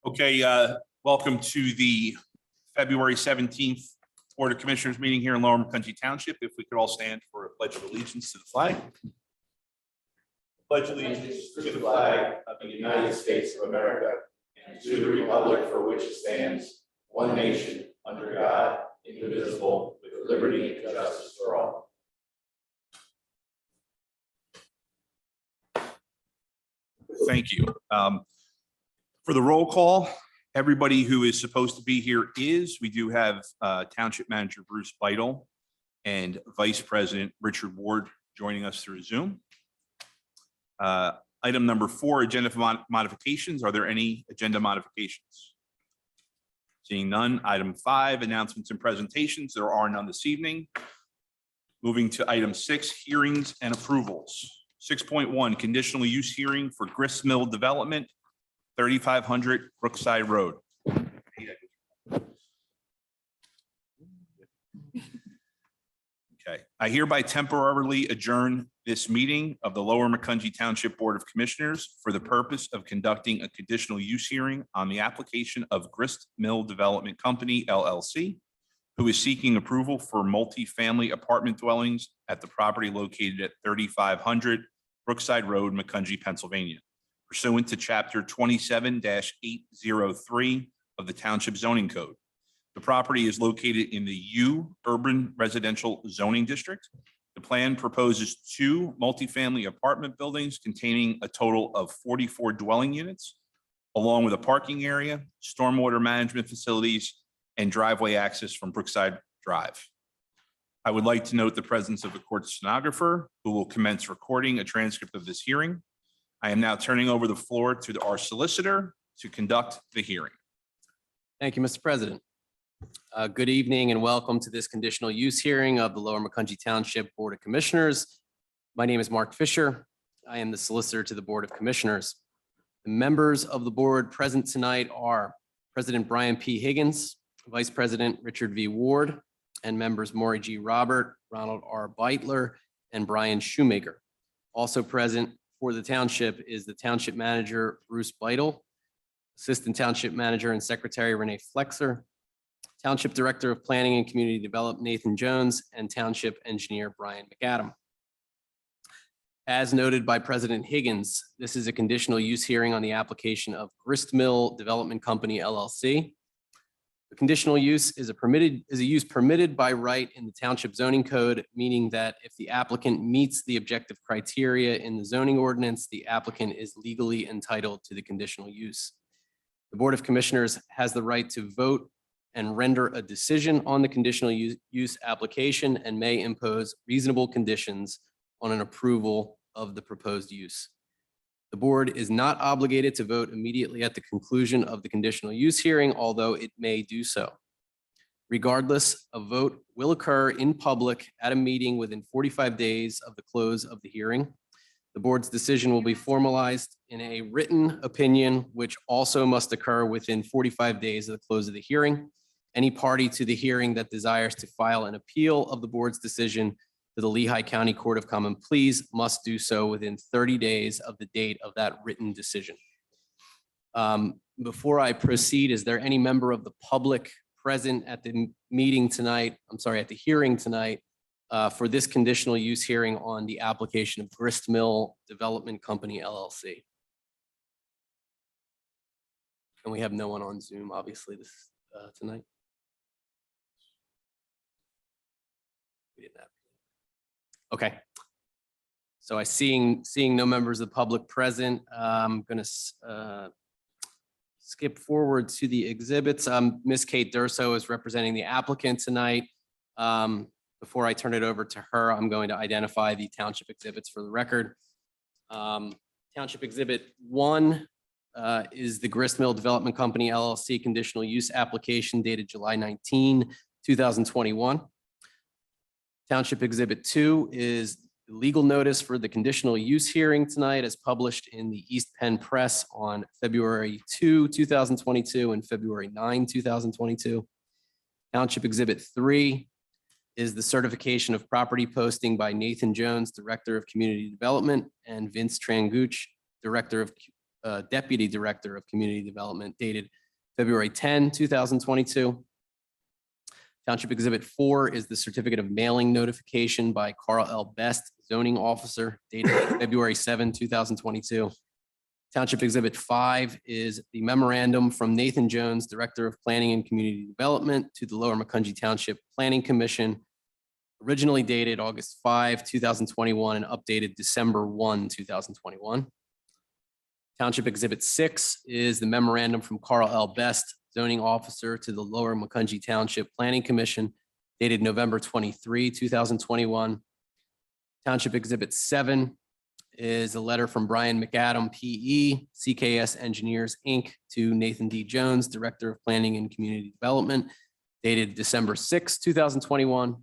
Okay, welcome to the February 17th Board of Commissioners meeting here in Lower Macungie Township. If we could all stand for a pledge of allegiance to the flag. Pledge allegiance to the flag of the United States of America and to the republic for which it stands, one nation, under God, indivisible, with liberty and justice for all. Thank you. For the roll call, everybody who is supposed to be here is. We do have Township Manager Bruce Beidel and Vice President Richard Ward joining us through Zoom. Item number 4, agenda modifications. Are there any agenda modifications? Seeing none. Item 5, announcements and presentations. There are none this evening. Moving to item 6, hearings and approvals. 6.1, conditional use hearing for Grist Mill Development, 3500 Brookside Road. Okay, I hereby temporarily adjourn this meeting of the Lower Macungie Township Board of Commissioners for the purpose of conducting a conditional use hearing on the application of Grist Mill Development Company, LLC, who is seeking approval for multi-family apartment dwellings at the property located at 3500 Brookside Road, Macungie, Pennsylvania, pursuant to Chapter 27-803 of the Township Zoning Code. The property is located in the U Urban Residential Zoning District. The plan proposes 2 multifamily apartment buildings containing a total of 44 dwelling units, along with a parking area, stormwater management facilities, and driveway access from Brookside Drive. I would like to note the presence of a court stenographer who will commence recording a transcript of this hearing. I am now turning over the floor to our solicitor to conduct the hearing. Thank you, Mr. President. Good evening and welcome to this conditional use hearing of the Lower Macungie Township Board of Commissioners. My name is Mark Fisher. I am the solicitor to the Board of Commissioners. The members of the board present tonight are President Brian P. Higgins, Vice President Richard V. Ward, and members Maury G. Robert, Ronald R. Beitler, and Brian Shoemaker. Also present for the township is the Township Manager Bruce Beidel, Assistant Township Manager and Secretary Renee Flexer, Township Director of Planning and Community Development Nathan Jones, and Township Engineer Brian McAdam. As noted by President Higgins, this is a conditional use hearing on the application of Grist Mill Development Company, LLC. The conditional use is a use permitted by right in the Township Zoning Code, meaning that if the applicant meets the objective criteria in the zoning ordinance, the applicant is legally entitled to the conditional use. The Board of Commissioners has the right to vote and render a decision on the conditional use application and may impose reasonable conditions on an approval of the proposed use. The board is not obligated to vote immediately at the conclusion of the conditional use hearing, although it may do so. Regardless, a vote will occur in public at a meeting within 45 days of the close of the hearing. The board's decision will be formalized in a written opinion, which also must occur within 45 days of the close of the hearing. Any party to the hearing that desires to file an appeal of the board's decision to the Lehigh County Court of Common Pleas must do so within 30 days of the date of that written decision. Before I proceed, is there any member of the public present at the meeting tonight, at the hearing tonight for this conditional use hearing on the application of Grist Mill Development Company, LLC? And we have no one on Zoom, obviously, this tonight. We didn't have. Okay. So I seeing no members of the public present, I'm going to skip forward to the exhibits. Ms. Kate Durso is representing the applicant tonight. Before I turn it over to her, I'm going to identify the township exhibits for the record. Township Exhibit 1 is the Grist Mill Development Company, LLC conditional use application dated July 19, 2021. Township Exhibit 2 is the legal notice for the conditional use hearing tonight as published in the East Penn Press on February 2, 2022 and February 9, 2022. Township Exhibit 3 is the certification of property posting by Nathan Jones, Director of Community Development, and Vince Tranguch, Deputy Director of Community Development dated February 10, 2022. Township Exhibit 4 is the certificate of mailing notification by Carl L. Best, zoning officer, dated February 7, 2022. Township Exhibit 5 is the memorandum from Nathan Jones, Director of Planning and Community Development, to the Lower Macungie Township Planning Commission, originally dated August 5, 2021, and updated December 1, 2021. Township Exhibit 6 is the memorandum from Carl L. Best, zoning officer, to the Lower Macungie Township Planning Commission, dated November 23, 2021. Township Exhibit 7 is a letter from Brian McAdam, PE, CKS Engineers, Inc., to Nathan D. Jones, Director of Planning and Community Development, dated December 6, 2021.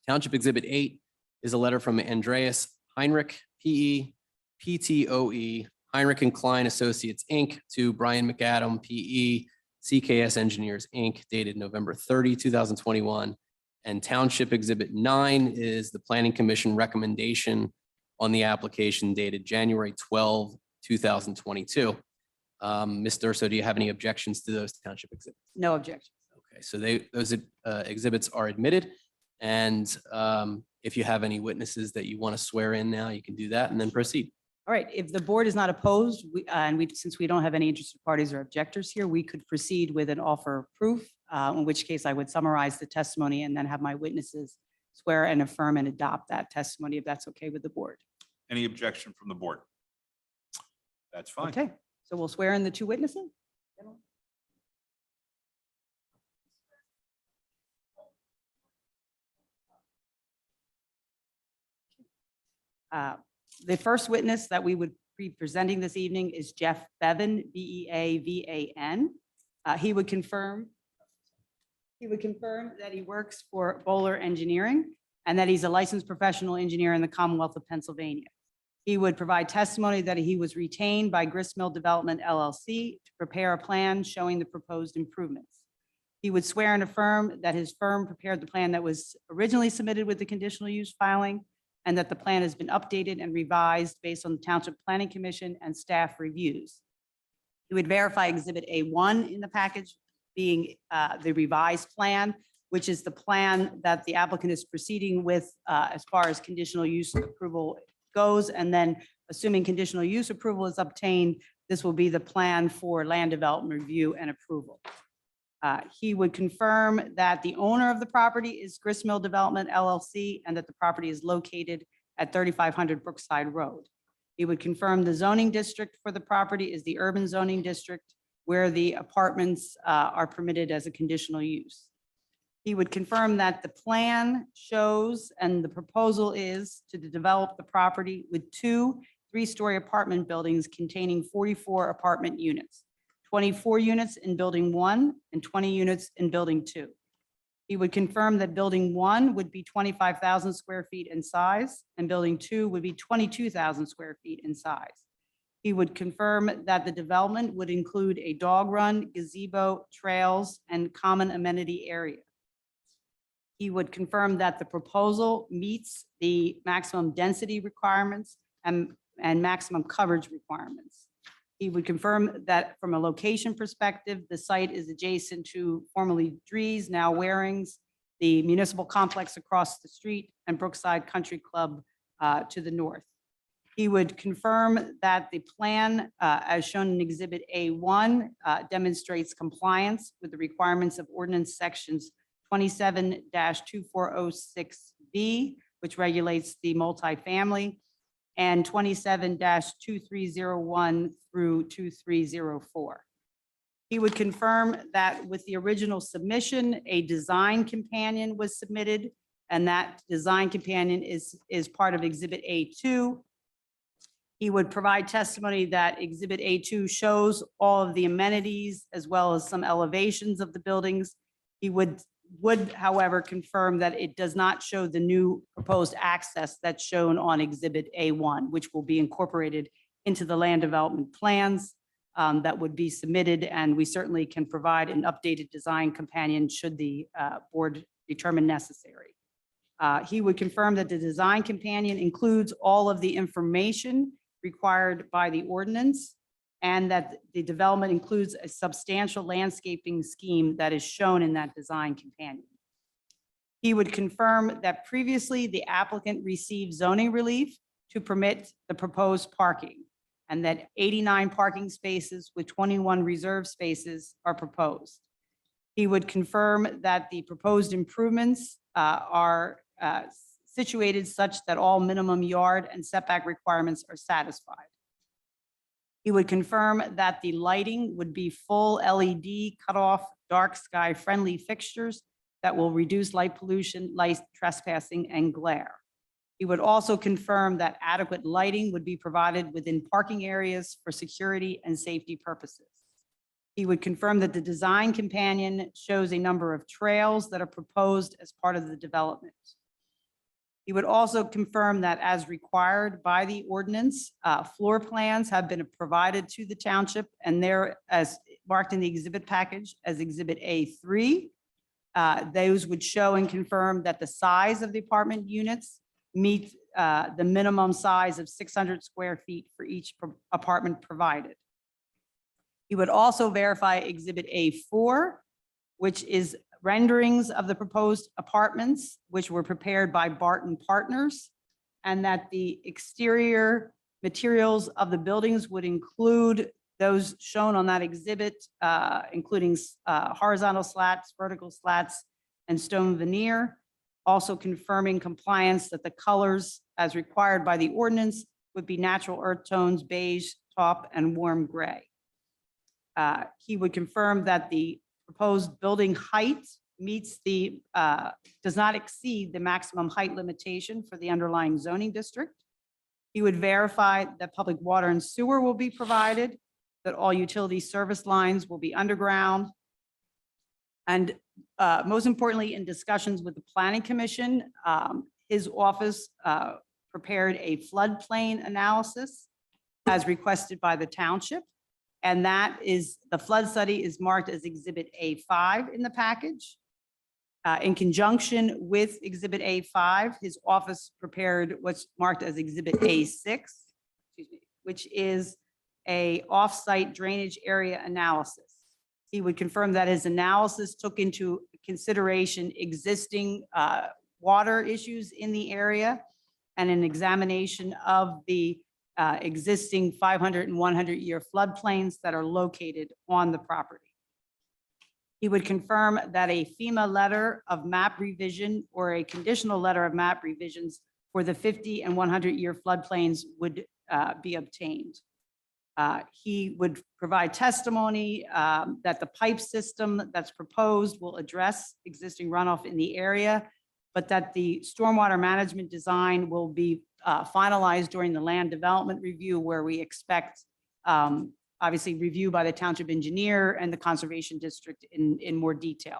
Township Exhibit 8 is a letter from Andreas Heinrich, PE, PTOE, Heinrich and Klein Associates, Inc., to Brian McAdam, PE, CKS Engineers, Inc., dated November 30, 2021. And Township Exhibit 9 is the Planning Commission recommendation on the application dated January 12, 2022. Ms. Durso, do you have any objections to those township exhibits? No objection. Okay, so those exhibits are admitted. And if you have any witnesses that you want to swear in now, you can do that and then proceed. All right, if the board is not opposed, since we don't have any interested parties or objectors here, we could proceed with an offer of proof, in which case I would summarize the testimony and then have my witnesses swear and affirm and adopt that testimony, if that's okay with the board. Any objection from the board? That's fine. Okay, so we'll swear in the two witnesses. The first witness that we would be presenting this evening is Jeff Bevan, B-E-A-V-A-N. He would confirm that he works for Bowler Engineering and that he's a licensed professional engineer in the Commonwealth of Pennsylvania. He would provide testimony that he was retained by Grist Development LLC to prepare a plan showing the proposed improvements. He would swear and affirm that his firm prepared the plan that was originally submitted with the conditional use filing, and that the plan has been updated and revised based on the Township Planning Commission and staff reviews. He would verify Exhibit A1 in the package being the revised plan, which is the plan that the applicant is proceeding with as far as conditional use approval goes. And then assuming conditional use approval is obtained, this will be the plan for land development review and approval. He would confirm that the owner of the property is Grist Development LLC and that the property is located at 3500 Brookside Road. He would confirm the zoning district for the property is the urban zoning district where the apartments are permitted as a conditional use. He would confirm that the plan shows and the proposal is to develop the property with 2 3-story apartment buildings containing 44 apartment units. 24 units in Building 1 and 20 units in Building 2. He would confirm that Building 1 would be 25,000 square feet in size and Building 2 would be 22,000 square feet in size. He would confirm that the development would include a dog run, gazebo, trails, and common amenity area. He would confirm that the proposal meets the maximum density requirements and maximum coverage requirements. He would confirm that from a location perspective, the site is adjacent to formerly Drees, now Warings, the municipal complex across the street, and Brookside Country Club to the north. He would confirm that the plan, as shown in Exhibit A1, demonstrates compliance with the requirements of ordinance sections 27-2406B, which regulates the multifamily, and 27-2301 through 2304. He would confirm that with the original submission, a design companion was submitted, and that design companion is part of Exhibit A2. He would provide testimony that Exhibit A2 shows all of the amenities as well as some elevations of the buildings. He would, however, confirm that it does not show the new proposed access that's shown on Exhibit A1, which will be incorporated into the land development plans that would be submitted. And we certainly can provide an updated design companion should the board determine necessary. He would confirm that the design companion includes all of the information required by the ordinance, and that the development includes a substantial landscaping scheme that is shown in that design companion. He would confirm that previously the applicant received zoning relief to permit the proposed parking, and that 89 parking spaces with 21 reserved spaces are proposed. He would confirm that the proposed improvements are situated such that all minimum yard and setback requirements are satisfied. He would confirm that the lighting would be full LED cutoff, dark sky friendly fixtures that will reduce light pollution, light trespassing, and glare. He would also confirm that adequate lighting would be provided within parking areas for security and safety purposes. He would confirm that the design companion shows a number of trails that are proposed as part of the development. He would also confirm that as required by the ordinance, floor plans have been provided to the township, and they're as marked in the exhibit package as Exhibit A3. Those would show and confirm that the size of the apartment units meet the minimum size of 600 square feet for each apartment provided. He would also verify Exhibit A4, which is renderings of the proposed apartments, which were prepared by Barton Partners, and that the exterior materials of the buildings would include those shown on that exhibit, including horizontal slats, vertical slats, and stone veneer. Also confirming compliance that the colors as required by the ordinance would be natural earth tones, beige, taupe, and warm gray. He would confirm that the proposed building height meets does not exceed the maximum height limitation for the underlying zoning district. He would verify that public water and sewer will be provided, that all utility service lines will be underground. And most importantly, in discussions with the Planning Commission, his office prepared a floodplain analysis as requested by the township. And that is, the flood study is marked as Exhibit A5 in the package. In conjunction with Exhibit A5, his office prepared what's marked as Exhibit A6, which is a off-site drainage area analysis. He would confirm that his analysis took into consideration existing water issues in the area and an examination of the existing 500 and 100-year floodplains that are located on the property. He would confirm that a FEMA letter of map revision or a conditional letter of map revisions for the 50 and 100-year floodplains would be obtained. He would provide testimony that the pipe system that's proposed will address existing runoff in the area, but that the stormwater management design will be finalized during the land development review, where we expect obviously review by the township engineer and the conservation district in more detail.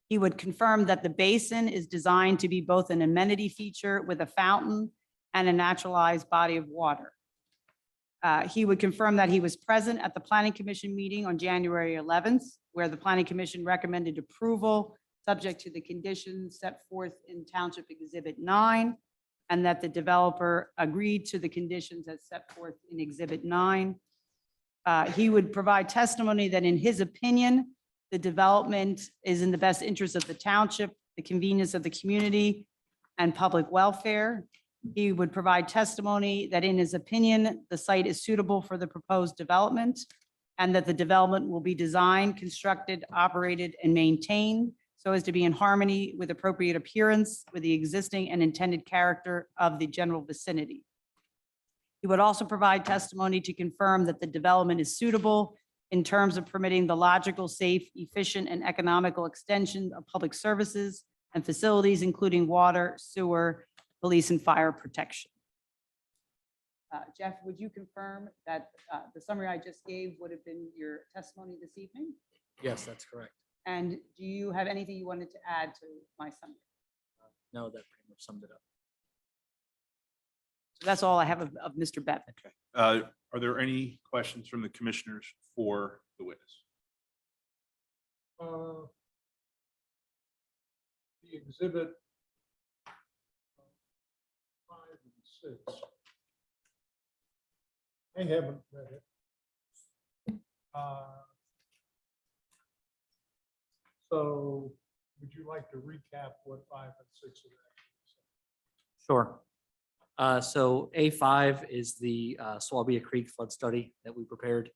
He would confirm that the basin is designed to be both an amenity feature with a fountain and a naturalized body of water. He would confirm that he was present at the Planning Commission meeting on January 11th, where the Planning Commission recommended approval subject to the conditions set forth in Township Exhibit 9, and that the developer agreed to the conditions as set forth in Exhibit 9. He would provide testimony that in his opinion, the development is in the best interest of the township, the convenience of the community, and public welfare. He would provide testimony that in his opinion, the site is suitable for the proposed development, and that the development will be designed, constructed, operated, and maintained so as to be in harmony with appropriate appearance with the existing and intended character of the general vicinity. He would also provide testimony to confirm that the development is suitable in terms of permitting the logical, safe, efficient, and economical extension of public services and facilities, including water, sewer, police, and fire protection. Jeff, would you confirm that the summary I just gave would have been your testimony this evening? Yes, that's correct. And do you have anything you wanted to add to my summary? No, that pretty much summed it up. So that's all I have of Mr. Bevan. Are there any questions from the commissioners for the witness? The exhibit 5 and 6 I haven't read it. So would you like to recap what 5 and 6 are actually? Sure. So A5 is the Swabia Creek flood study that we prepared.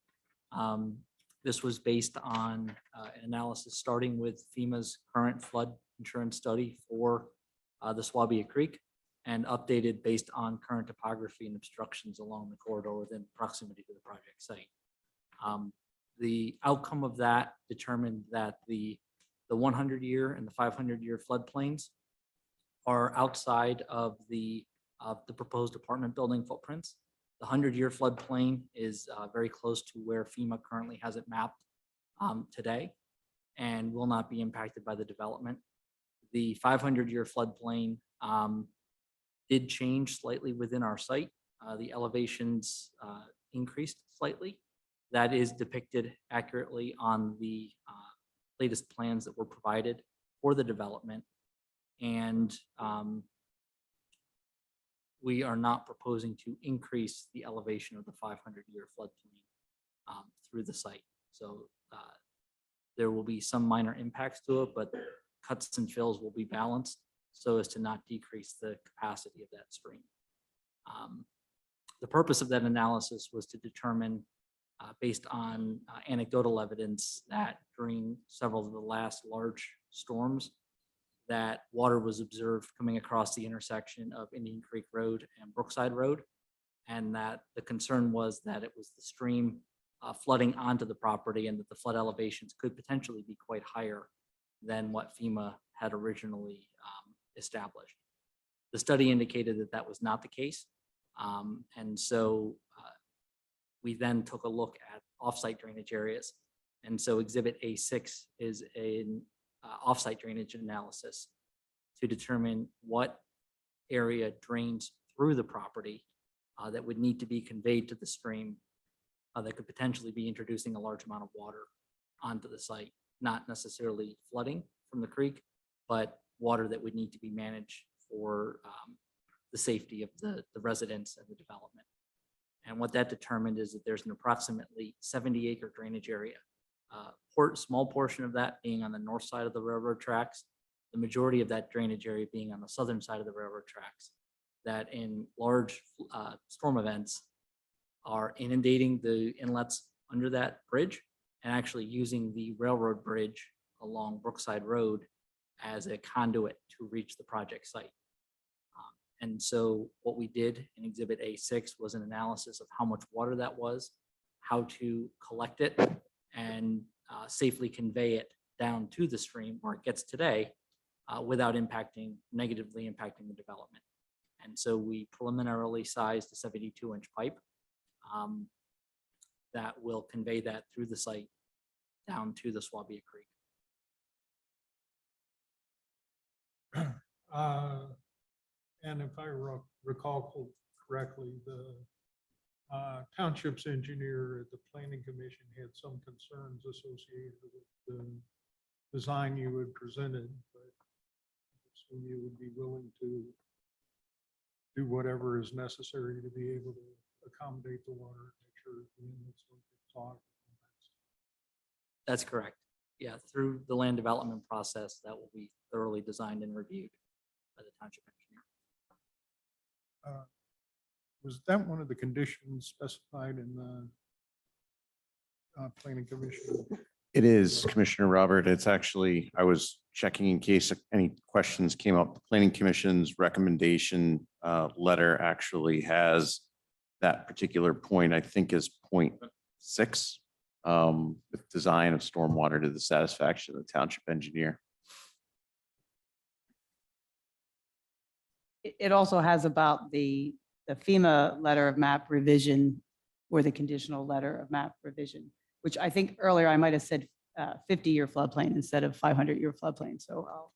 This was based on an analysis starting with FEMA's current flood insurance study for the Swabia Creek and updated based on current topography and obstructions along the corridor within proximity to the project site. The outcome of that determined that the 100-year and the 500-year floodplains are outside of the proposed apartment building footprints. The 100-year floodplain is very close to where FEMA currently has it mapped today and will not be impacted by the development. The 500-year floodplain did change slightly within our site. The elevations increased slightly. That is depicted accurately on the latest plans that were provided for the development. And we are not proposing to increase the elevation of the 500-year floodplain through the site. So there will be some minor impacts to it, but cuts and fills will be balanced so as to not decrease the capacity of that stream. The purpose of that analysis was to determine, based on anecdotal evidence, that during several of the last large storms, that water was observed coming across the intersection of Indian Creek Road and Brookside Road, and that the concern was that it was the stream flooding onto the property and that the flood elevations could potentially be quite higher than what FEMA had originally established. The study indicated that that was not the case. And so we then took a look at offsite drainage areas. And so Exhibit A6 is an offsite drainage analysis to determine what area drains through the property that would need to be conveyed to the stream that could potentially be introducing a large amount of water onto the site, not necessarily flooding from the creek, but water that would need to be managed for the safety of the residents and the development. And what that determined is that there's an approximately 70-acre drainage area. Small portion of that being on the north side of the railroad tracks, the majority of that drainage area being on the southern side of the railroad tracks, that in large storm events are inundating the inlets under that bridge and actually using the railroad bridge along Brookside Road as a conduit to reach the project site. And so what we did in Exhibit A6 was an analysis of how much water that was, how to collect it, and safely convey it down to the stream where it gets today without negatively impacting the development. And so we preliminarily sized a 72-inch pipe that will convey that through the site down to the Swabia Creek. And if I recall correctly, the township's engineer at the planning commission had some concerns associated with the design you had presented, but I assume you would be willing to do whatever is necessary to be able to accommodate the water, make sure the inlets don't get clogged. That's correct. Yeah, through the land development process, that will be thoroughly designed and reviewed by the township engineer. Was that one of the conditions specified in the planning commission? It is, Commissioner Robert. It's actually, I was checking in case any questions came up. The Planning Commission's recommendation letter actually has that particular point, I think is point 6, with design of stormwater to the satisfaction of the township engineer. It also has about the FEMA letter of map revision or the conditional letter of map revision, which I think earlier I might have said 50-year floodplain instead of 500-year floodplain. So I'll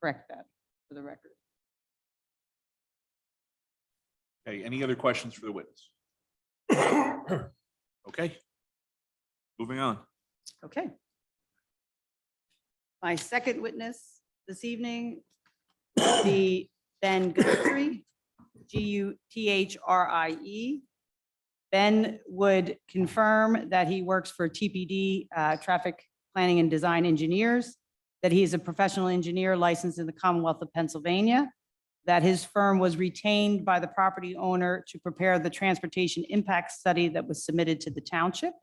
correct that for the record. Okay, any other questions for the witness? Okay. Moving on. Okay. My second witness this evening, the Ben Guthrie, Guthrie. Ben would confirm that he works for TPD, Traffic Planning and Design Engineers, that he is a professional engineer licensed in the Commonwealth of Pennsylvania, that his firm was retained by the property owner to prepare the transportation impact study that was submitted to the township,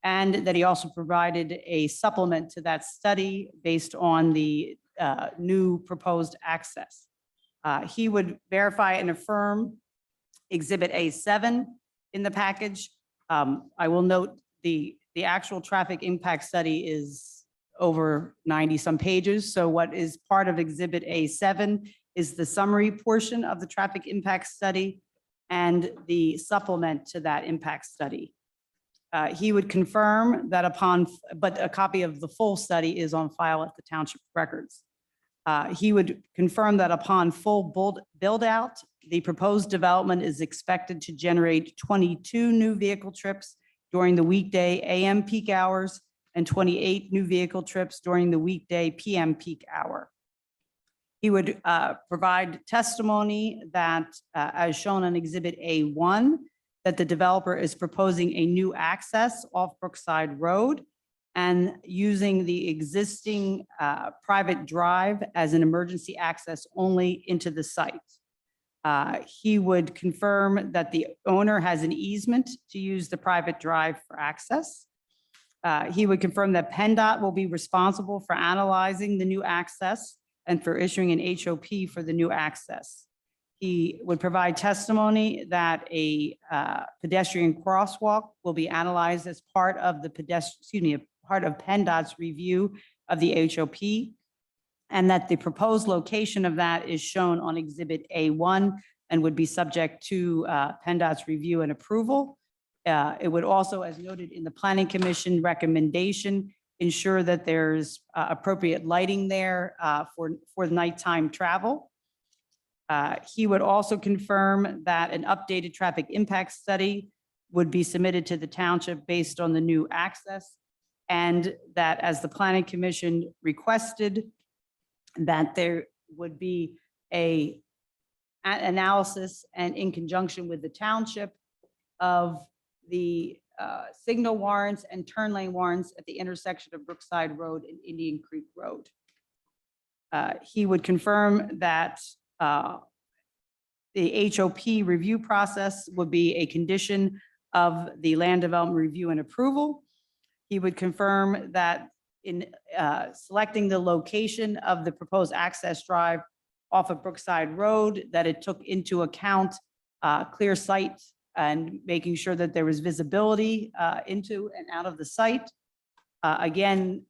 and that he also provided a supplement to that study based on the new proposed access. He would verify and affirm Exhibit A7 in the package. I will note the actual traffic impact study is over 90-some pages. So what is part of Exhibit A7 is the summary portion of the traffic impact study and the supplement to that impact study. He would confirm that but a copy of the full study is on file at the township records. He would confirm that upon full build out, the proposed development is expected to generate 22 new vehicle trips during the weekday AM peak hours and 28 new vehicle trips during the weekday PM peak hour. He would provide testimony that, as shown on Exhibit A1, that the developer is proposing a new access off Brookside Road and using the existing private drive as an emergency access only into the site. He would confirm that the owner has an easement to use the private drive for access. He would confirm that Penndot will be responsible for analyzing the new access and for issuing an HOP for the new access. He would provide testimony that a pedestrian crosswalk will be analyzed as part of the part of Penndot's review of the HOP, and that the proposed location of that is shown on Exhibit A1 and would be subject to Penndot's review and approval. It would also, as noted in the Planning Commission recommendation, ensure that there's appropriate lighting there for nighttime travel. He would also confirm that an updated traffic impact study would be submitted to the township based on the new access, and that as the Planning Commission requested, that there would be an analysis and in conjunction with the township of the signal warrants and turn lane warrants at the intersection of Brookside Road and Indian Creek Road. He would confirm that the HOP review process would be a condition of the land development review and approval. He would confirm that in selecting the location of the proposed access drive off of Brookside Road, that it took into account clear sight and making sure that there was visibility into and out of the site. Again,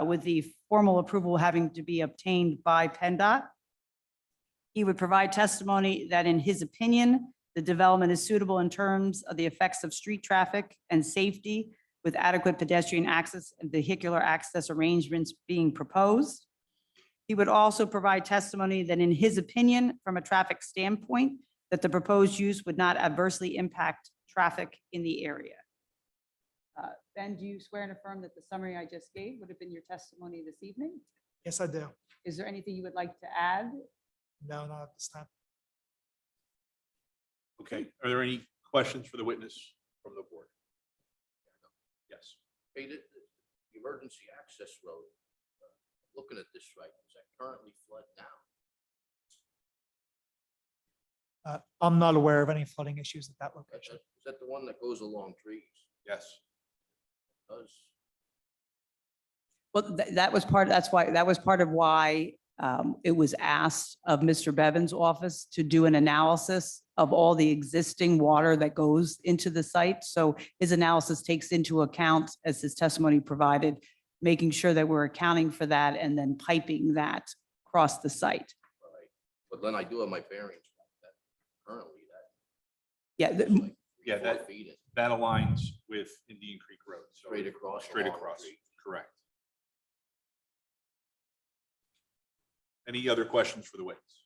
with the formal approval having to be obtained by Penndot. He would provide testimony that in his opinion, the development is suitable in terms of the effects of street traffic and safety with adequate pedestrian access and vehicular access arrangements being proposed. He would also provide testimony that in his opinion, from a traffic standpoint, that the proposed use would not adversely impact traffic in the area. Ben, do you swear and affirm that the summary I just gave would have been your testimony this evening? Yes, I do. Is there anything you would like to add? No, not at this time. Okay, are there any questions for the witness from the board? Yes. Hey, the emergency access road, looking at this right, is that currently flood now? I'm not aware of any flooding issues at that location. Is that the one that goes along trees? Yes. Does, Well, that was part of why it was asked of Mr. Bevan's office to do an analysis of all the existing water that goes into the site. So his analysis takes into account, as his testimony provided, making sure that we're accounting for that and then piping that across the site. right, but then I do have my bearings like that. Currently, that. Yeah, is like Yeah, 4 that- feet in, That aligns with Indian Creek Road. So straight across. Straight along the across, street. correct. Any other questions for the witness?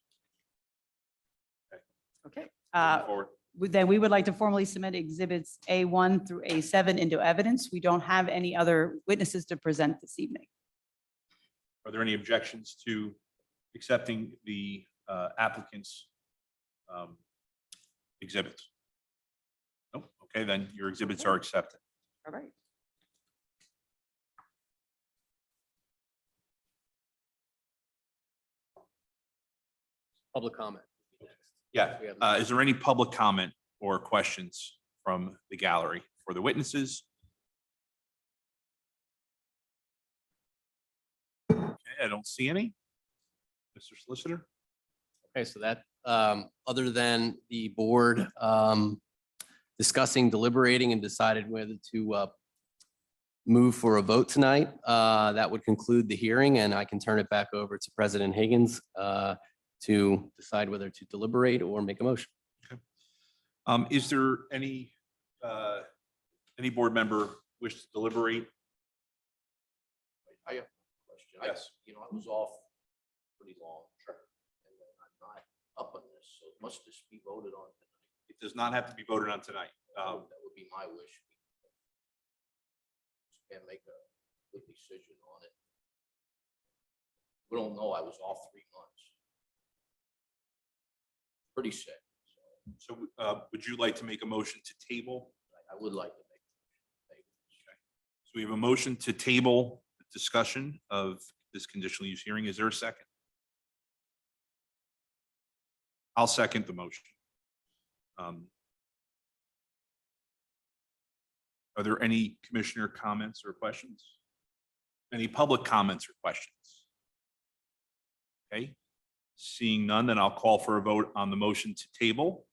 okay. Moving forward. Then we would like to formally submit exhibits A1 through A7 into evidence. We don't have any other witnesses to present this evening. Are there any objections to accepting the applicant's exhibits? No? Okay, then your exhibits are accepted. All right. Public comment. Yeah. We have- Is there any public comment or questions from the gallery for the witnesses? Okay, I don't see any. Mr. Solicitor? Okay, so that, other than the board discussing, deliberating, and decided whether to move for a vote tonight, that would conclude the hearing, and I can turn it back over to President Higgins to decide whether to deliberate or make a motion. Is there any board member wish to deliberate? I have a question. Yes. I was off pretty long. Sure. And then I'm not up on this, so must this be voted on tonight? It does not have to be voted on tonight. That would be my wish. Just can't make a good decision on it. We don't know. I was off 3 months. Pretty sick. So would you like to make a motion to table? I would like to make. So we have a motion to table the discussion of this conditional use hearing. Is there a second? I'll second the motion. Are there any commissioner comments or questions? Any public comments or questions? Okay, seeing none, then I'll call for a vote on the motion to table.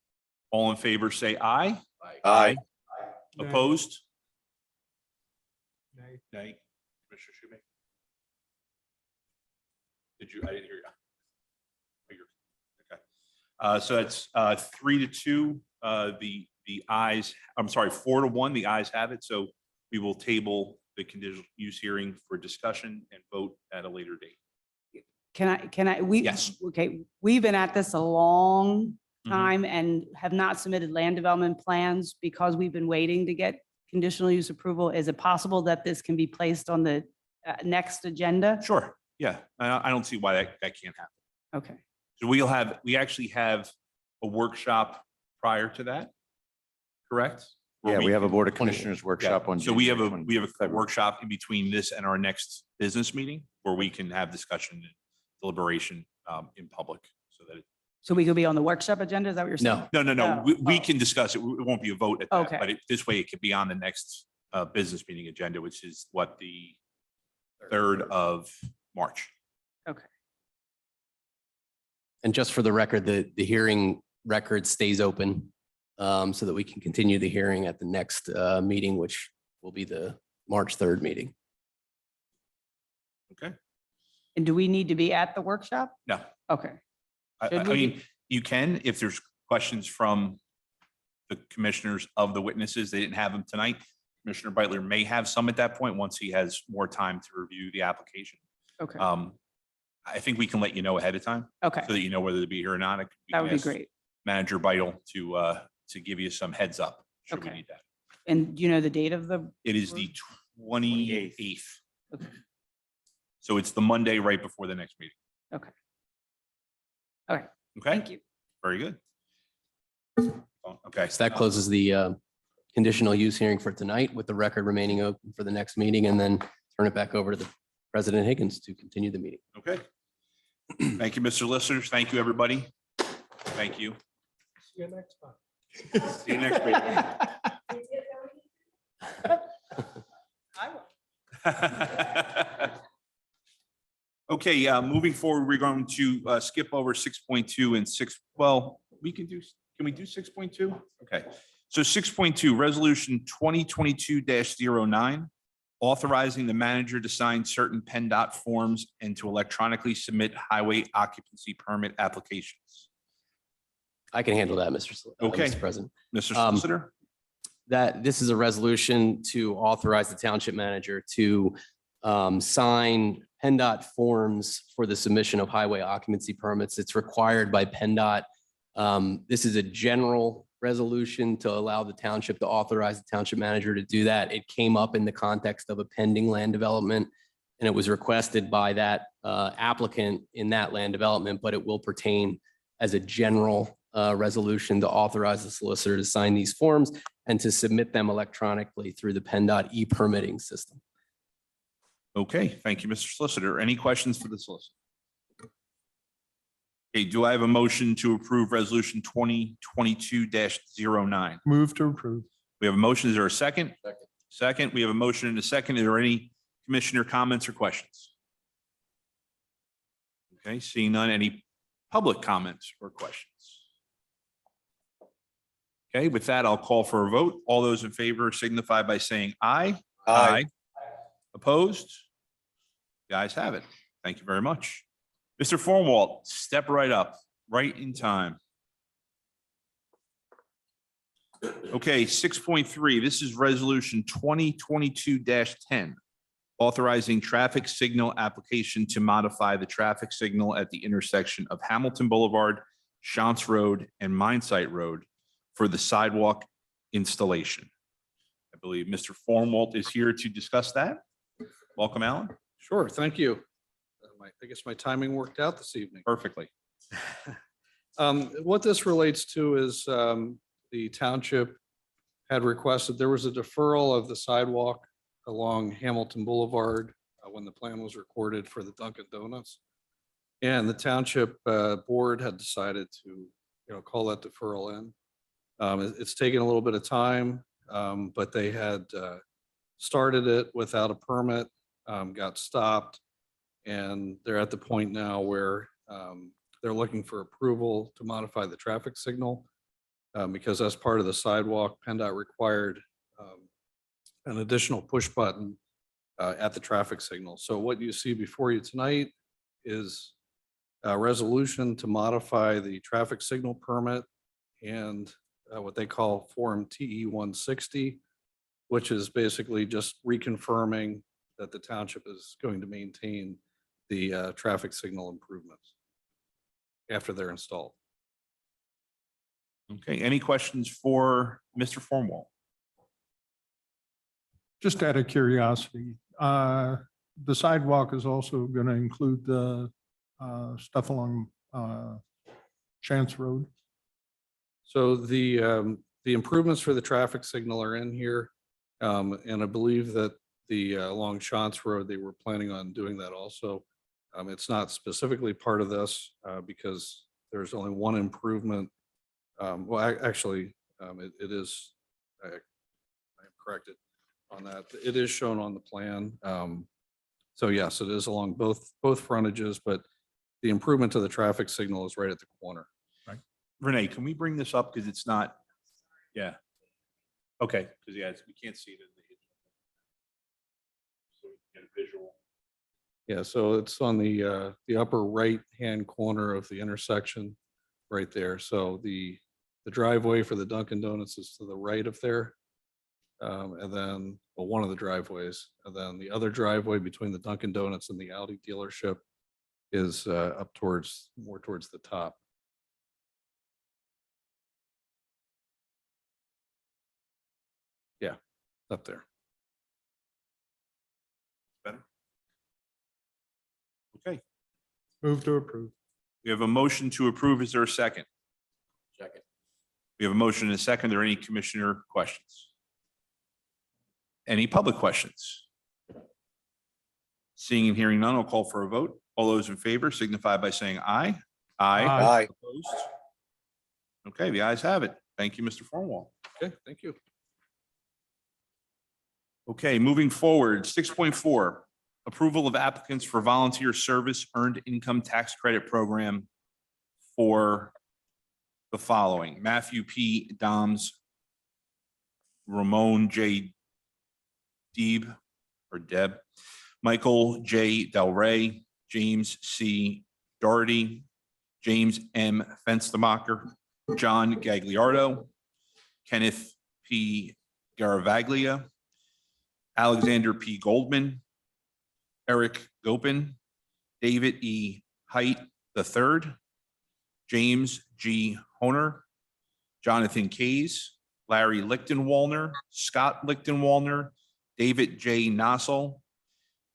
All in favor, say aye. Aye. Nay. Opposed? Nay. Nay. Commissioner Schubert? Did you? I didn't hear you. Oh, you're- Okay. So it's 3-2. The ayes, I'm sorry, 4-1. The ayes have it. So we will table the conditional use hearing for discussion and vote at a later date. Yes. Okay, we've been at this a long Mhm. time and have not submitted land development plans because we've been waiting to get conditional use approval. Is it possible that this can be placed on the next agenda? Sure. Yeah. I don't see why that can't happen. Okay, So we actually have a workshop prior to that, correct? Where Yeah, we have a Board of Commissioners Yeah, workshop on. so we have January a 20th. workshop in between this and our next business meeting where we can have discussion and deliberation in public so that. so we could be on the workshop agenda? Is that what you're saying? No, No. Oh, We oh. can discuss it. It won't be a vote at that, Okay. but this way it could be on the next business meeting agenda, which is what, the 3rd of March. Okay, And just for the record, the hearing record stays open so that we can continue the hearing at the next meeting, which will be the March 3rd meeting. Okay? and do we need to be at the workshop? No. Okay, I Should we mean, you can, if there's questions from the commissioners of the witnesses, they didn't have them tonight. Commissioner Beitler may have some at that point, once he has more time to review the application. okay, I think we can let you know ahead of time, okay, so that you know whether to be here or not. We that can would be ask great. Manager Beitel to give you some heads up, should we Okay. need that. And do you know the date of the? It is the 28th. Okay. So it's the Monday right before the next meeting. Okay. All right, Okay, thank you. very good. Okay. So that closes the conditional use hearing for tonight with the record remaining open for the next meeting, and then turn it back over to the President Higgins to continue the meeting. Okay. Thank you, Mr. Listeners. Thank you, everybody. Thank you. See you next time. See you next week. I will. Okay, moving forward, we're going to skip over 6.2 and 6. Well, can we do 6.2? Okay, so 6.2, Resolution 2022-09, authorizing the manager to sign certain Penndot forms and to electronically submit highway occupancy permit applications. I can handle that, Mr. Okay. Mr. President. Mr. Um, Solicitor? That this is a resolution to authorize the township manager to sign PennDOT forms for the submission of highway occupancy permits. It's required by PennDOT. This is a general resolution to allow the township to authorize the township manager to do that. It came up in the context of a pending land development, and it was requested by that applicant in that land development, but it will pertain as a general resolution to authorize the solicitor to sign these forms and to submit them electronically through the Penndot e-permitting system. Okay, thank you, Mr. Solicitor. Any questions for the solicitor? Okay, do I have a motion to approve resolution 2022-09? Move to approve. We have a motion. Is there a second? Second. Second, we have a motion and a second. Are there any commissioner comments or questions? Okay, seeing none, any public comments or questions? Okay, with that, I'll call for a vote. All those in favor signify by saying aye. Opposed? The ayes have it. Thank you very much. Mr. Formwalt, step right up, right in time. Okay, 6.3, this is resolution 2022-10, authorizing traffic signal application to modify the traffic signal at the intersection of Hamilton Boulevard, Shantz Road, and Mindsite Road for the sidewalk installation. I believe Mr. Formwalt is here to discuss that. Welcome, Alan. Sure, thank you. I guess my timing worked out this evening. Perfectly. What this relates to is the township had requested, there was a deferral of the sidewalk along Hamilton Boulevard when the plan was recorded for the Dunkin' Donuts. And the township board had decided to, call that deferral in. It's taken a little bit of time, but they had started it without a permit, got stopped. And they're at the point now where they're looking for approval to modify the traffic signal because as part of the sidewalk, Penndot required an additional push button at the traffic signal. So what you see before you tonight is a resolution to modify the traffic signal permit and what they call Form TE 160, which is basically just reconfirming that the township is going to maintain the traffic signal improvements after they're installed. Okay, any questions for Mr. Formwalt? Just out of curiosity, the sidewalk is also going to include the stuff along Chance Road. So the improvements for the traffic signal are in here. And I believe that the along Shantz Road, they were planning on doing that also. It's not specifically part of this because there's only one improvement. Actually, it is, I am corrected on that. It is shown on the plan. So yes, it is along both frontages, but the improvement to the traffic signal is right at the corner. Renee, can we bring this up? Because it's not, yeah. Okay, because yeah, we can't see it in the. So we can get a visual. Yeah, so it's on the upper right-hand corner of the intersection right there. So the driveway for the Dunkin' Donuts is to the right of there. And then, well, one of the driveways, and then the other driveway between the Dunkin' Donuts and the Audi dealership is up more towards the top. Yeah, up there. Better. Okay, Move to approve. we have a motion to approve. Is there a second? Second. We have a motion and a second. Are there any commissioner questions? Any public questions? Seeing and hearing none, I'll call for a vote. All those in favor signify by saying aye. Aye. Opposed? Okay, the ayes have it. Thank you, Mr. Formwalt. Okay, thank you. Okay, moving forward, 6.4, approval of applicants for volunteer service earned income tax credit program for the following: Matthew P. Doms, Ramon J. Deeb or Deb, Michael J. Del Rey, James C. Doherty, James M. Fenstermacher, John Gagliardo, Kenneth P. Garavaglia, Alexander P. Goldman, Eric Gopin, David E. Height III, James G. Honer, Jonathan Kays, Larry Lichtenwalner, Scott Lichtenwalner, David J. Nossel,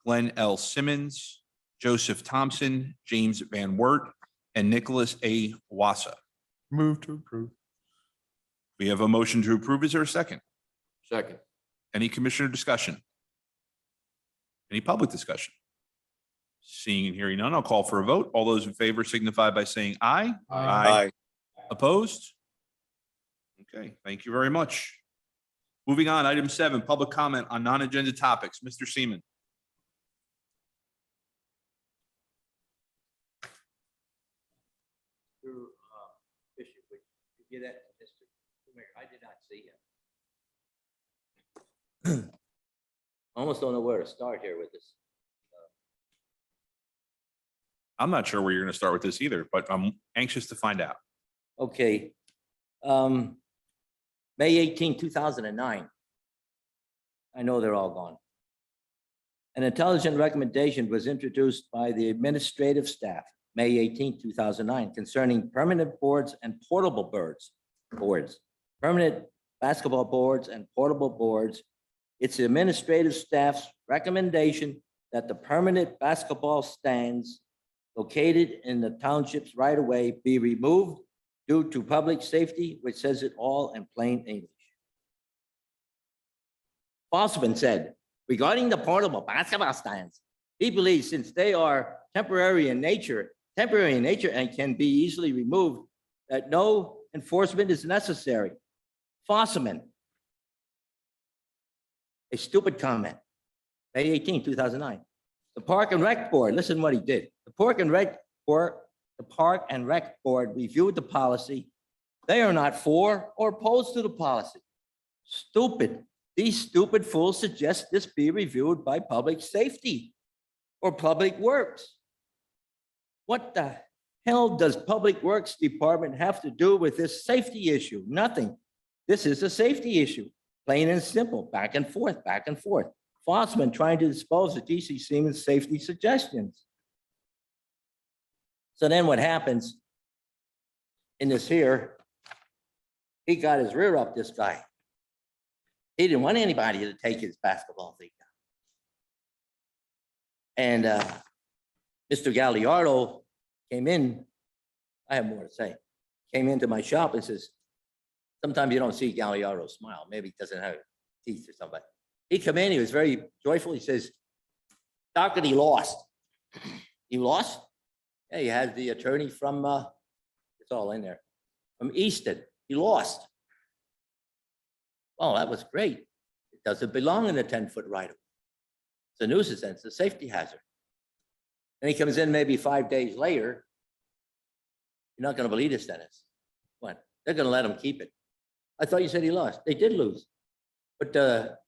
Glenn L. Simmons, Joseph Thompson, James Van Wert, and Nicholas A. Wassa. Move to approve. We have a motion to approve. Is there a second? Second. Any commissioner discussion? Any public discussion? Seeing and hearing none, I'll call for a vote. All those in favor signify by saying aye. Aye. Opposed? Okay, thank you very much. Moving on, item 7, public comment on non-agenda topics. Mr. Seaman. Bishop, would you give that to Mr. Mayor? I did not see him. Almost don't know where to start here with this. I'm not sure where you're going to start with this either, but I'm anxious to find out. Okay. May 18, 2009. I know they're all gone. An intelligent recommendation was introduced by the administrative staff, May 18, 2009, concerning permanent boards and portable boards. Permanent basketball boards and portable boards. It's the administrative staff's recommendation that the permanent basketball stands located in the township's right-of-way be removed due to public safety, which says it all in plain English. Fossman said, regarding the portable basketball stands, he believes since they are temporary in nature and can be easily removed, that no enforcement is necessary. Fossman. A stupid comment. May 18, 2009. The Park and Rec Board, listen to what he did. The Park and Rec Board reviewed the policy. They are not for or opposed to the policy. Stupid. These stupid fools suggest this be reviewed by public safety or public works. What the hell does Public Works Department have to do with this safety issue? Nothing. This is a safety issue, plain and simple, back and forth, back and forth. Fossman trying to dispose of DC Siemens safety suggestions. So then what happens in this here, he got his rear up, this guy. He didn't want anybody to take his basketball thing down. And Mr. Galliardo came in, I have more to say, came into my shop and says, sometimes you don't see Galliardo smile, maybe he doesn't have teeth or something. He come in, he was very joyful, he says, Dougherty lost. You lost? Yeah, he has the attorney from, it's all in there, from Easton. He lost. Oh, that was great. It doesn't belong in the 10-foot right-of-way. It's a nuisance, and it's a safety hazard. And he comes in maybe 5 days later. You're not going to believe this, Dennis. What? They're going to let him keep it. I thought you said he lost. They did lose. But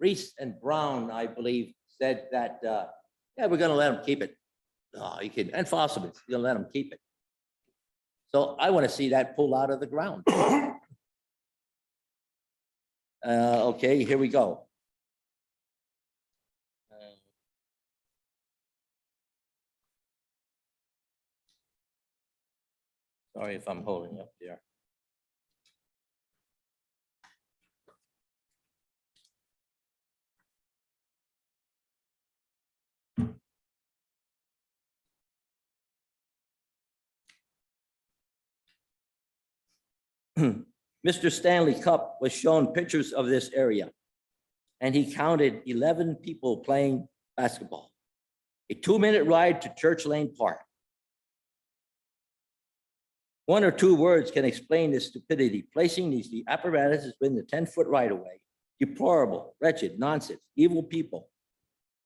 Reese and Brown, I believe, said that, yeah, we're going to let him keep it. No, you kidding. And Fossman, you're going to let him keep it. So I want to see that pull out of the ground. Okay, here we go. Sorry if I'm holding up there. Mr. Stanley Cup was shown pictures of this area, and he counted 11 people playing basketball. A 2-minute ride to Church Lane Park. 1 or 2 words can explain this stupidity. Placing these apparatuses within the 10-foot right-of-way. Deplorable, wretched, nonsense, evil people.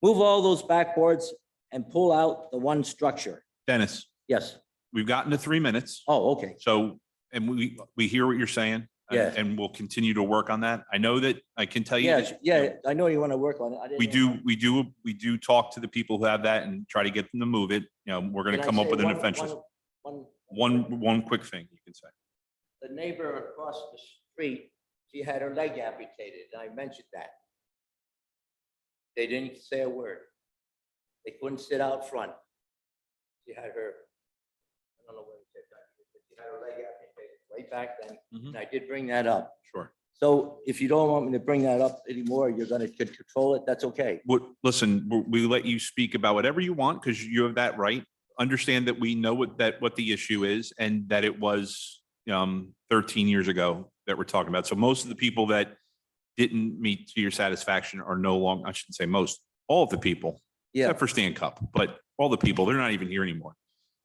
Move all those backboards and pull out the one structure. Dennis, Yes. we've gotten to 3 minutes. Oh, okay. So, and we hear what you're saying. Yeah. And we'll continue to work on that. I know that I can tell you. Yeah, that, yeah, I know you want to work on it. I didn't know. We do talk to the people who have that and try to get them to move it. You know, we're going to Can I come up say with an one- offensive, one- one quick thing you can say. The neighbor across the street, she had her leg amputated, and I mentioned that. They didn't say a word. They couldn't sit out front. She had her, I don't know where she had her leg amputated way back then, and I did bring that up. Sure. So if you don't want me to bring that up anymore, you're gonna control it, that's okay. Listen, we let you speak about whatever you want because you have that right. understand that we know what the issue is and that it was 13 years ago that we're talking about. So most of the people that didn't meet to your satisfaction are no longer, I shouldn't say most, all of the people, Yeah, except for Stan Cup, but all the people, they're not even here anymore.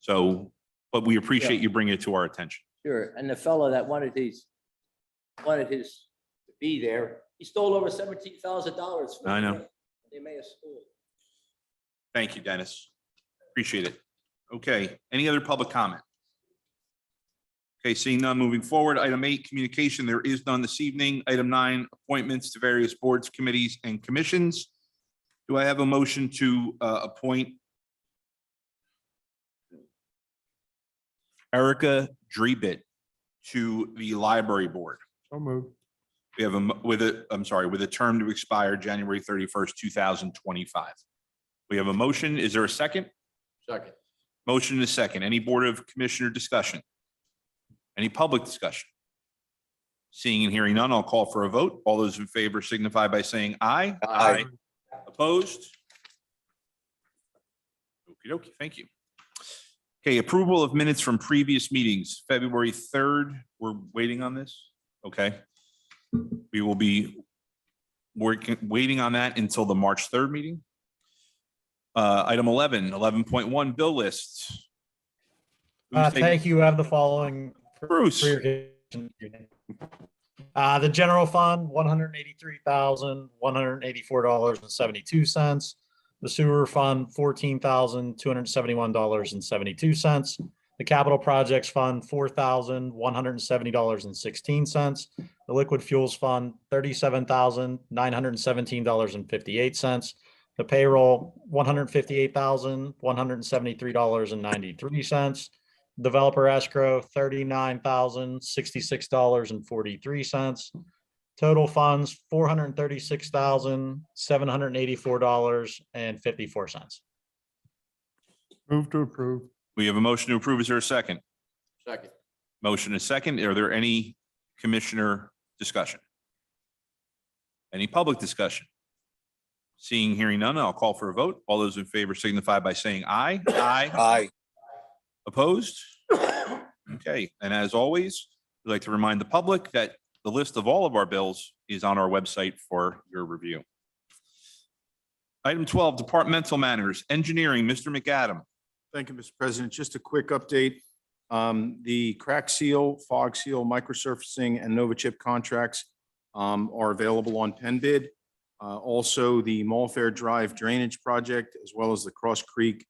So, but we appreciate you bringing it to our attention. sure. And the fellow that wanted his to be there, he stole over $17,000. I know. They made a school. Thank you, Dennis. Appreciate it. Okay, any other public comment? Okay, seeing none, moving forward. Item 8, communication. There is none this evening. Item 9, appointments to various boards, committees, and commissions. Do I have a motion to appoint Erica Drebit to the library board? So moved. We have with a term to expire January 31st, 2025. We have a motion. Is there a second? Second. Motion is second. Any Board of Commissioner discussion? Any public discussion? Seeing and hearing none, I'll call for a vote. All those in favor signify by saying aye. Aye. Opposed? Okey dokey, thank you. Okay, approval of minutes from previous meetings, February 3rd. We're waiting on this. Okay. We will be waiting on that until the March 3rd meeting. Item 11.1 bill lists. Thank you. I have the following. Bruce. for your consideration. The general fund, $183,184.72. The sewer fund, $14,271.72. The capital projects fund, $4,170.16. The liquid fuels fund, $37,917.58. The payroll, $158,173.93. Developer escrow, $39,066.43. Total funds, $436,784.54. Move to approve. We have a motion to approve. Is there a second? Second. Motion is second. Are there any commissioner discussion? Any public discussion? Seeing, hearing none, I'll call for a vote. All those in favor signify by saying aye. Aye. Aye. Opposed? Okay, and as always, we'd like to remind the public that the list of all of our bills is on our website for your review. Item 12, departmental matters, engineering, Mr. McAdam. Thank you, Mr. President. Just a quick update. The crack seal, fog seal, microsurfacing, and Nova Chip contracts are available on Penn. Also, the Mallfair Drive drainage project, as well as the Cross Creek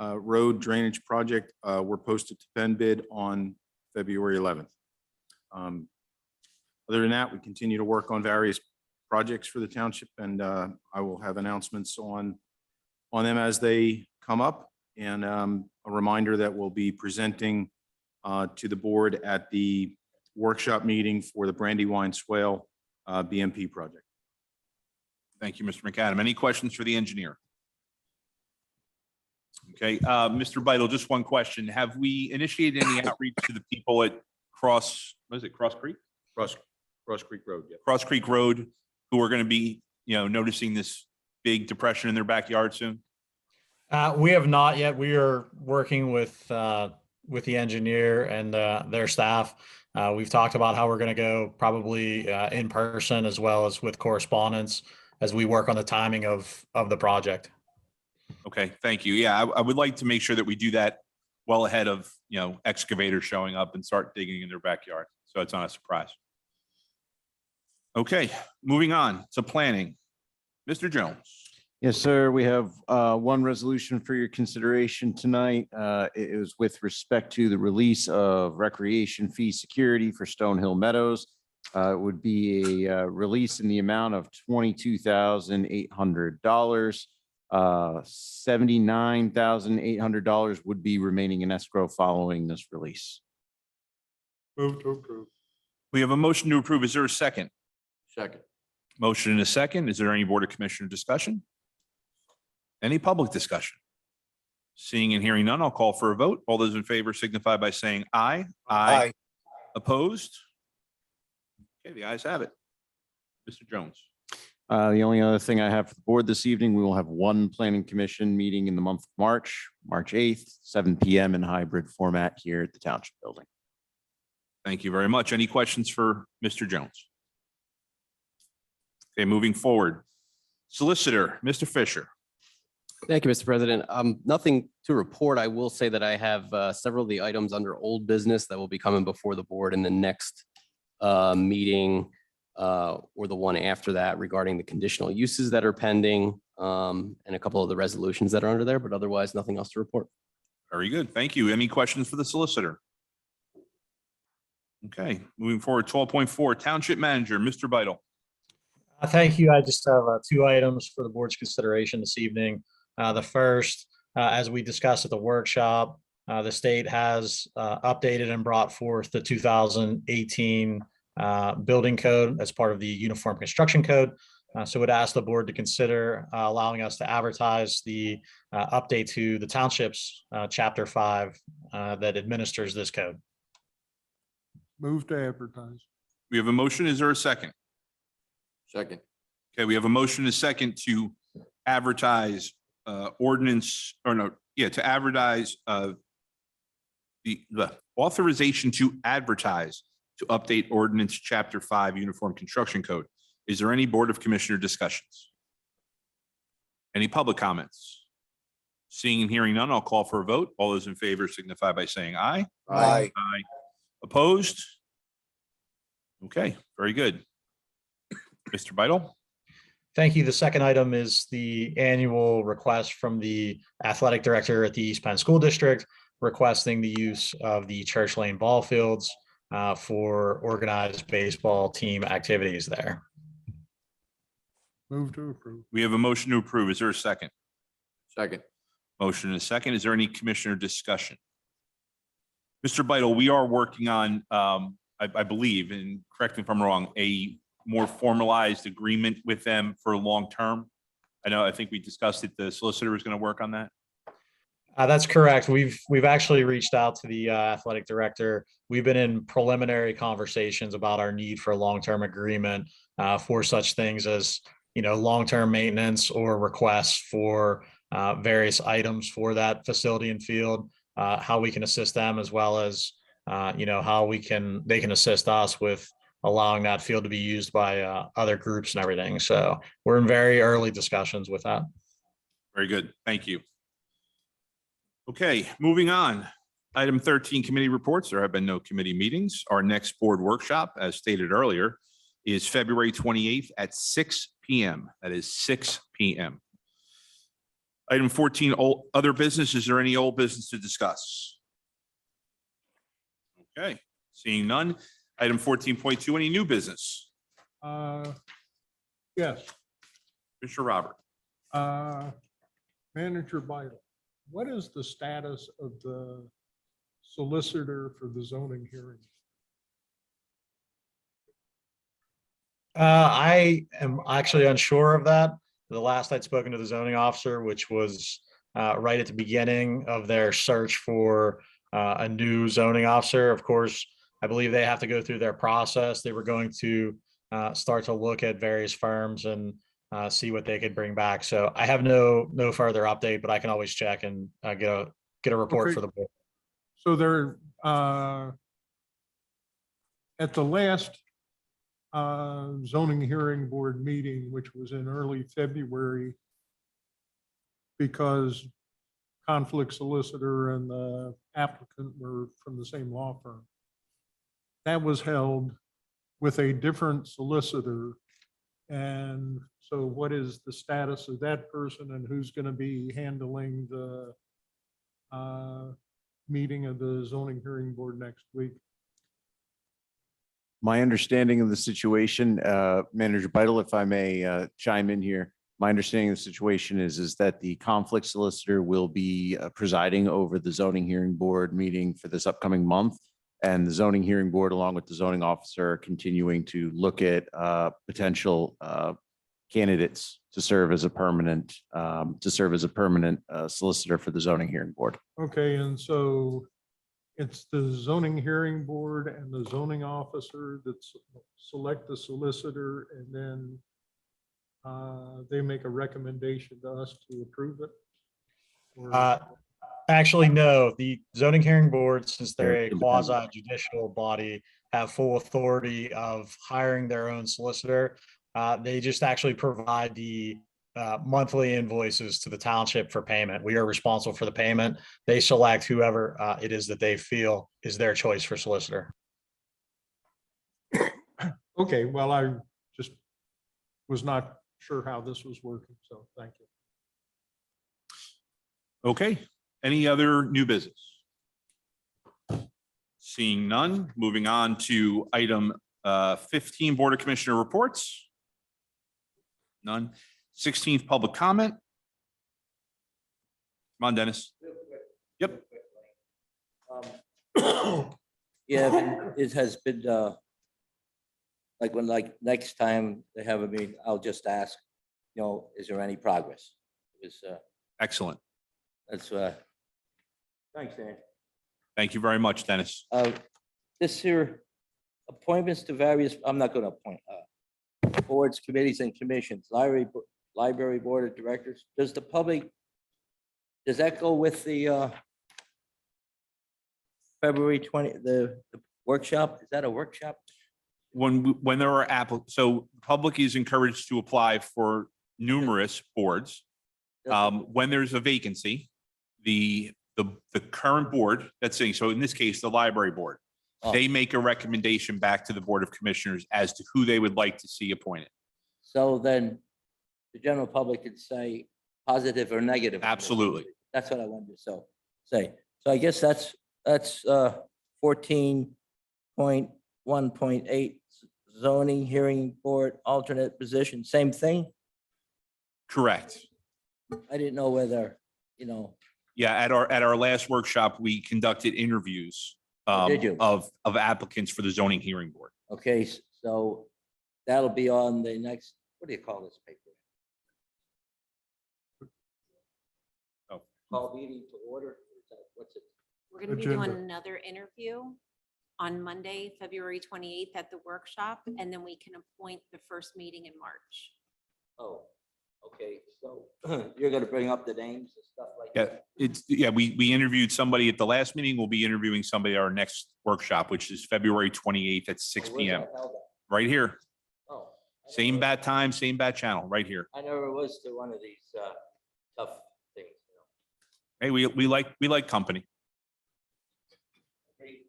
Road drainage project, were posted to Penn on February 11th. Other than that, we continue to work on various projects for the township, and I will have announcements on them as they come up. And a reminder that we'll be presenting to the board at the workshop meeting for the Brandywine Swale BMP project. Thank you, Mr. McAdam. Any questions for the engineer? Okay, Mr. Vital, just one question. Have we initiated any outreach to the people at Cross Creek? Cross Creek Road, yeah. Cross Creek Road, who are going to be, noticing this big depression in their backyard soon? We have not yet. We are working with the engineer and their staff. We've talked about how we're going to go probably in person as well as with correspondence as we work on the timing of the project. Okay, thank you. Yeah, I would like to make sure that we do that well ahead of, excavators showing up and start digging in their backyard. So it's not a surprise. Okay, moving on to planning. Mr. Jones. Yes, sir. We have one resolution for your consideration tonight. It is with respect to the release of recreation fee security for Stonehill Meadows. It would be a release in the amount of $22,800. $79,800 would be remaining in escrow following this release. Move to approve. We have a motion to approve. Is there a second? Second. Motion and a second. Is there any Board of Commissioner discussion? Any public discussion? Seeing and hearing none, I'll call for a vote. All those in favor signify by saying aye. Aye. Opposed? Okay, the ayes have it. Mr. Jones. The only other thing I have for the board this evening, we will have one planning commission meeting in the month of March, March 8th, 7 PM in hybrid format here at the Township Building. Thank you very much. Any questions for Mr. Jones? Okay, moving forward. Solicitor, Mr. Fisher. Thank you, Mr. President. Nothing to report. I will say that I have several of the items under old business that will be coming before the board in the next meeting or the one after that regarding the conditional uses that are pending and a couple of the resolutions that are under there, but otherwise nothing else to report. Very good. Thank you. Any questions for the solicitor? Okay, moving forward, 12.4, Township Manager, Mr. Vital. Thank you. I just have two items for the board's consideration this evening. The first, as we discussed at the workshop, the state has updated and brought forth the 2018 building code as part of the Uniform Construction Code. So would ask the board to consider allowing us to advertise the update to the Township's Chapter 5 that administers this code. Move to advertise. We have a motion. Is there a second? Second. Okay, we have a motion, a second to advertise ordinance, or no, yeah, to advertise the authorization to advertise to update ordinance Chapter 5 Uniform Construction Code. Is there any Board of Commissioner discussions? Any public comments? Seeing and hearing none, I'll call for a vote. All those in favor signify by saying aye. Aye. Aye. Opposed? Okay, very good. Mr. Vital? Thank you. The second item is the annual request from the athletic director at the East Penn School District requesting the use of the Church Lane ball fields for organized baseball team activities there. Move to approve. We have a motion to approve. Is there a second? Second. Motion and a second. Is there any commissioner discussion? Mr. Vital, we are working on, I believe, and correct me if I'm wrong, a more formalized agreement with them for long-term. I think we discussed it. The solicitor is going to work on that. That's correct. We've actually reached out to the athletic director. We've been in preliminary conversations about our need for a long-term agreement for such things as, long-term maintenance or requests for various items for that facility and field, how we can assist them, as well as, how they can assist us with allowing that field to be used by other groups and everything. So we're in very early discussions with that. Very good. Thank you. Okay, moving on. Item 13, committee reports. There have been no committee meetings. Our next board workshop, as stated earlier, is February 28th at 6 PM. That is 6 PM. Item 14, other business. Is there any old business to discuss? Okay, seeing none. Item 14.2, any new business? Yes. Mr. Robert. Manager Vital, what is the status of the solicitor for the zoning hearing? I am actually unsure of that. The last I'd spoken to the zoning officer, which was right at the beginning of their search for a new zoning officer. Of course, I believe they have to go through their process. They were going to start to look at various firms and see what they could bring back. So I have no further update, but I can always check and get a report Okay. for the board. So they're at the last zoning hearing board meeting, which was in early February, because conflict solicitor and the applicant were from the same law firm. That was held with a different solicitor. And so what is the status of that person, and who's going to be handling the meeting of the zoning hearing board next week? My understanding of the situation, Manager Vital, if I may chime in here, my understanding of the situation is that the conflict solicitor will be presiding over the zoning hearing board meeting for this upcoming month. And the zoning hearing board, along with the zoning officer, are continuing to look at potential candidates to serve as a permanent solicitor for the zoning hearing board. Okay, and so it's the zoning hearing board and the zoning officer that select the solicitor, and then they make a recommendation to us to approve it? Or- Actually, no, the zoning hearing board, since they're They're a independent. quasi judicial body, have full authority of hiring their own solicitor. They just actually provide the monthly invoices to the township for payment. We are responsible for the payment. They select whoever it is that they feel is their choice for solicitor. Okay, well, I just was not sure how this was working, so thank you. Okay, any other new business? Seeing none, moving on to item 15, Board of Commissioner reports. None. 16th, public comment. Come on, Dennis. Yep. Yeah, it has been, like next time they have a meeting, I'll just ask, is there any progress? Because, Excellent. that's, thanks, Dan. Thank you very much, Dennis. This here, appointments to various, I'm not gonna appoint, boards, committees, and commissions, library board of directors. Does the public, does that go with the, February 20, the workshop? Is that a workshop? When there are so public is encouraged to apply for numerous boards. When there's a vacancy, the current board that's sitting, so in this case, the library board, Oh. they make a recommendation back to the Board of Commissioners as to who they would like to see appointed. So then the general public could say positive or negative. on this. Absolutely. That's what I wanted to say. So I guess that's 14.1.8 zoning hearing board alternate position, same thing. Correct. I didn't know whether, Yeah, at our last workshop, we conducted interviews Did you? of applicants for the zoning hearing board. okay, so that'll be on the next, what do you call this paper? Oh. Call meeting to order. What's it? We're going to be doing Agenda. another interview on Monday, February 28th at the workshop, and then we can appoint the first meeting in March. Oh, okay, so you're gonna bring up the names and stuff like Yeah, that? we interviewed somebody at the last meeting. We'll be interviewing somebody at our next workshop, which is February 28th at 6 Where's PM, that held at? right here. Oh, I Same never- bat time, same bat channel, right here. I never was to one of these tough things. Hey, we like company. Hey,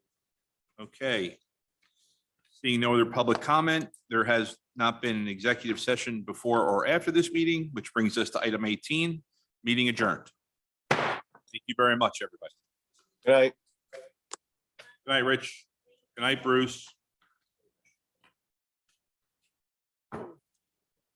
Okay. Seeing no other public comment, there has not been an executive session before or after this meeting, which brings us to item 18, meeting adjourned. Thank you very much, everybody. Good night. Good night, Rich. Good night, Bruce.